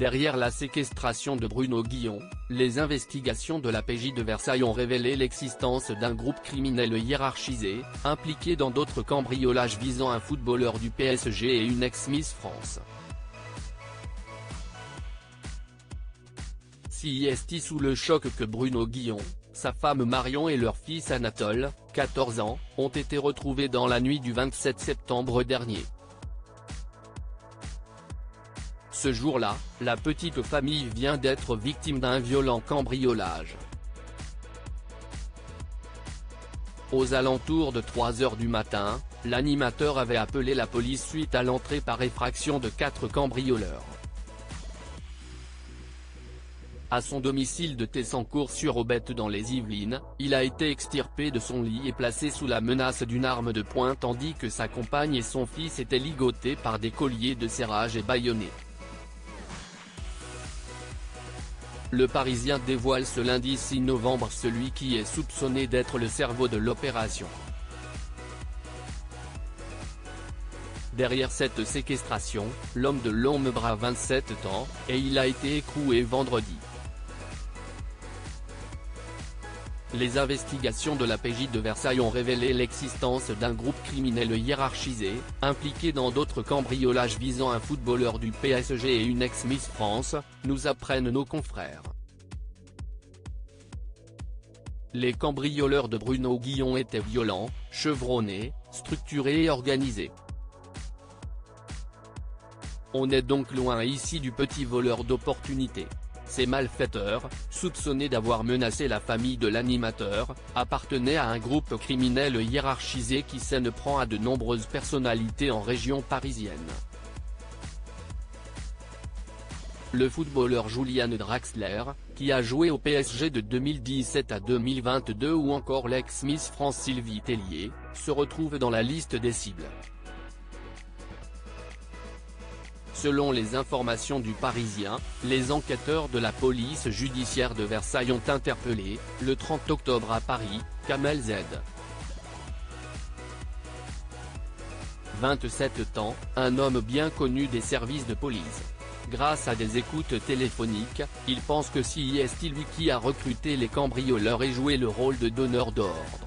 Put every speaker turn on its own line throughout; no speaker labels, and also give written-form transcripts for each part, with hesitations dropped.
Derrière la séquestration de Bruno Guillon, les investigations de la PJ de Versailles ont révélé l'existence d'un groupe criminel hiérarchisé, impliqué dans d'autres cambriolages visant un footballeur du PSG et une ex-Miss France. CIST sous le choc que Bruno Guillon, sa femme Marion et leur fils Anatole, 14 ans, ont été retrouvés dans la nuit du 27 septembre dernier. Ce jour-là, la petite famille vient d'être victime d'un violent cambriolage. Aux alentours de 3 h du matin, l'animateur avait appelé la police suite à l'entrée par effraction de 4 cambrioleurs. À son domicile de Tessancourt-sur-Aubette dans les Yvelines, il a été extirpé de son lit et placé sous la menace d'une arme de poing tandis que sa compagne et son fils étaient ligotés par des colliers de serrage et bâillonnés. Le Parisien dévoile ce lundi 6 novembre celui qui est soupçonné d'être le cerveau de l'opération. Derrière cette séquestration, l'homme de longs bras 27 ans, et il a été écroué vendredi. Les investigations de la PJ de Versailles ont révélé l'existence d'un groupe criminel hiérarchisé, impliqué dans d'autres cambriolages visant un footballeur du PSG et une ex-Miss France, nous apprennent nos confrères. Les cambrioleurs de Bruno Guillon étaient violents, chevronnés, structurés et organisés. On est donc loin ici du petit voleur d'opportunités. Ces malfaiteurs, soupçonnés d'avoir menacé la famille de l'animateur, appartenaient à un groupe criminel hiérarchisé qui s'en prend à de nombreuses personnalités en région parisienne. Le footballeur Julian Draxler, qui a joué au PSG de 2017 à 2022 ou encore l'ex-Miss France Sylvie Tellier, se retrouvent dans la liste des cibles. Selon les informations du Parisien, les enquêteurs de la police judiciaire de Versailles ont interpellé, le 30 octobre à Paris, Kamel Z. 27 ans, un homme bien connu des services de police. Grâce à des écoutes téléphoniques, il pense que c'est lui qui a recruté les cambrioleurs et joué le rôle de donneur d'ordre.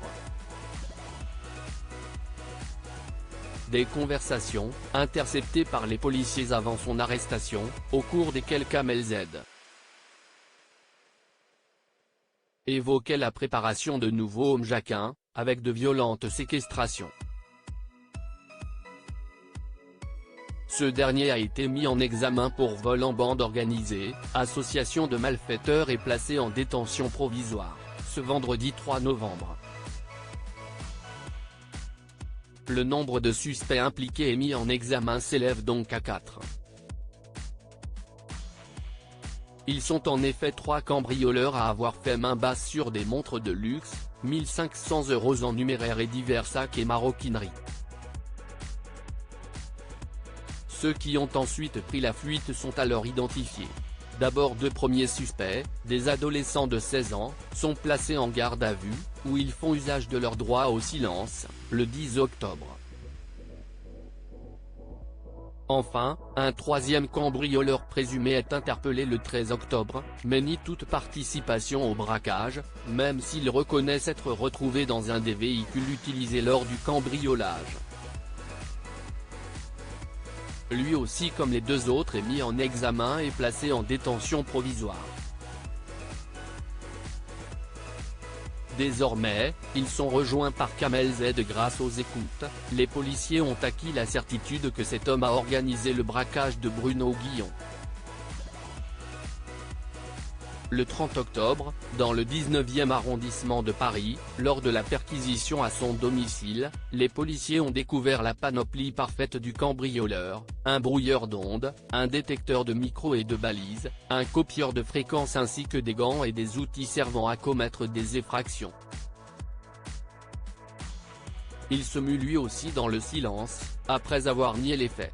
Des conversations, interceptées par les policiers avant son arrestation, au cours desquelles Kamel Z. évoquait la préparation de nouveaux hommes Jacquin, avec de violentes séquestrations. Ce dernier a été mis en examen pour vol en bande organisée, association de malfaiteurs et placé en détention provisoire, ce vendredi 3 novembre. Le nombre de suspects impliqués et mis en examen s'élève donc à 4. Ils sont en effet 3 cambrioleurs à avoir fait main basse sur des montres de luxe, 1500 € en numéraire et divers sacs et maroquineries. Ceux qui ont ensuite pris la fuite sont alors identifiés. D'abord 2 premiers suspects, des adolescents de 16 ans, sont placés en garde à vue, où ils font usage de leur droit au silence, le 10 octobre. Enfin, un 3e cambrioleur présumé est interpellé le 13 octobre, mais nie toute participation au braquage, même s'il reconnaît s'être retrouvé dans un des véhicules utilisés lors du cambriolage. Lui aussi comme les 2 autres est mis en examen et placé en détention provisoire. Désormais, ils sont rejoints par Kamel Z. Grâce aux écoutes, les policiers ont acquis la certitude que cet homme a organisé le braquage de Bruno Guillon. Le 30 octobre, dans le 19e arrondissement de Paris, lors de la perquisition à son domicile, les policiers ont découvert la panoplie parfaite du cambrioleur, un brouilleur d'ondes, un détecteur de micros et de balises, un copieur de fréquences ainsi que des gants et des outils servant à commettre des effractions. Il se mue lui aussi dans le silence, après avoir nié les faits.